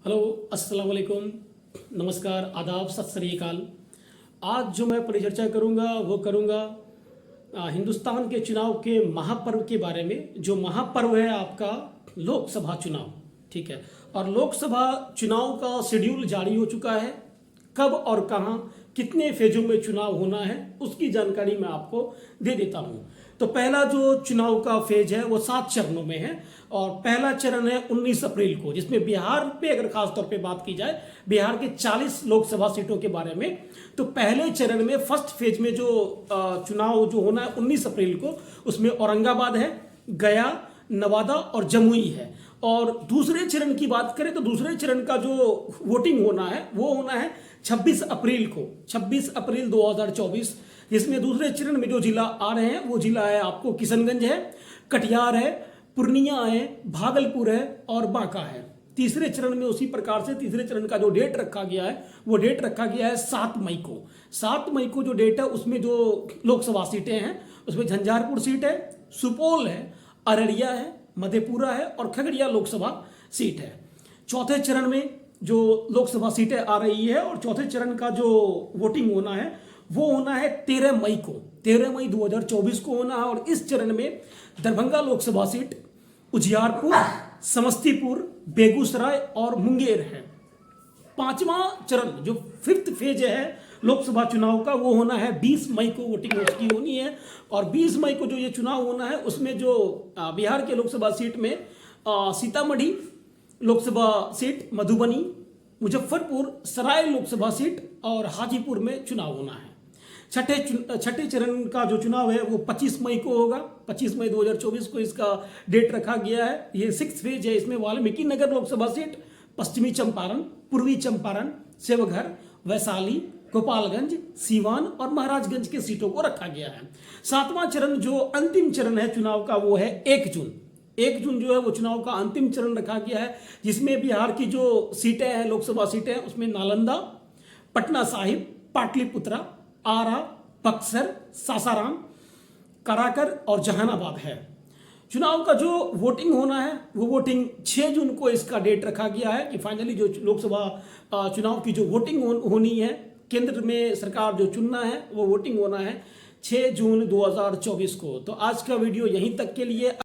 Hello, अस्सलाम वालेकुम, नमस्कार, आदाब, सत श्री अकाल। आज जो मैं परिचर्चा करूंगा वो करूंगा हिंदुस्तान के चुनाव के महापर्व के बारे में। जो महापर्व है आपका लोकसभा चुनाव, ठीक है। और लोकसभा चुनाव का शेड्यूल जारी हो चुका है। कब और कहां कितने फेजों में चुनाव होना है उसकी जानकारी मैं आपको दे देता हूं। तो पहला जो चुनाव का फेज है वो 7 चरणों में है और पहला चरण है 19 अप्रैल को, जिसमें बिहार पे अगर खास तौर पे बात की जाए बिहार के 40 लोकसभा सीटों के बारे में, तो पहले चरण में फर्स्ट फेज में जो चुनाव जो होना है 19 अप्रैल को, उसमें औरंगाबाद है, गया, नवादा और जमुई है। और दूसरे चरण की बात करें तो दूसरे चरण का जो वोटिंग होना है वो होना है 26 अप्रैल को, 26 अप्रैल 2024। जिसमें दूसरे चरण में जो जिला आ रहे हैं वो जिला है आपको किशनगंज है, कटिहार है, पूर्णिया है, भागलपुर है और बांका है। तीसरे चरण में उसी प्रकार से तीसरे चरण का जो डेट रखा गया है वो डेट रखा गया है 7 मई को। 7 मई को जो डेट है उसमें जो लोकसभा सीटें हैं उसमें झंझारपुर सीट है, सुपौल है, अररिया है, मधेपुरा है और खगड़िया लोकसभा सीट है। चौथे चरण में जो लोकसभा सीटें आ रही है और चौथे चरण का जो वोटिंग होना है वो होना है 13 मई को, 13 मई 2024 को होना है। और इस चरण में दरभंगा लोकसभा सीट, उजियारपुर, समस्तीपुर, बेगूसराय और मुंगेर है। पांचवा चरण जो 5th फेज है लोकसभा चुनाव का वो होना है 20 मई को, वोटिंग उसकी होनी है। और 20 मई को जो ये चुनाव होना है उसमें जो बिहार के लोकसभा सीट में सीतामढ़ी लोकसभा सीट, मधुबनी, मुजफ्फरपुर, सराय लोकसभा सीट और हाजीपुर में चुनाव होना है। छठे चरण का जो चुनाव है वो 25 मई को होगा, 25 मई 2024 को इसका डेट रखा गया है। ये 6th फेज है। इसमें वाल्मीकि नगर लोकसभा सीट, पश्चिमी चंपारण, पूर्वी चंपारण, सेवघर, वैशाली, गोपालगंज, सीवान और महाराजगंज के सीटों को रखा गया है। 7वां चरण जो अंतिम चरण है चुनाव का वो है 1 जून। 1 जून जो है वो चुनाव का अंतिम चरण रखा गया है, जिसमें बिहार की जो सीटें हैं लोकसभा सीटें हैं उसमें नालंदा, पटना साहिब, पाटलिपुत्रा, आरा, बक्सर, सासाराम, कराकर और जहानाबाद है। चुनाव का जो वोटिंग होना है वो वोटिंग 6 जून को इसका डेट रखा गया है कि फाइनली जो लोकसभा चुनाव की जो वोटिंग होनी है, केंद्र में सरकार जो चुनना है वो वोटिंग होना है 6 जून 2024 को। तो आज का वीडियो यहीं तक के लिए।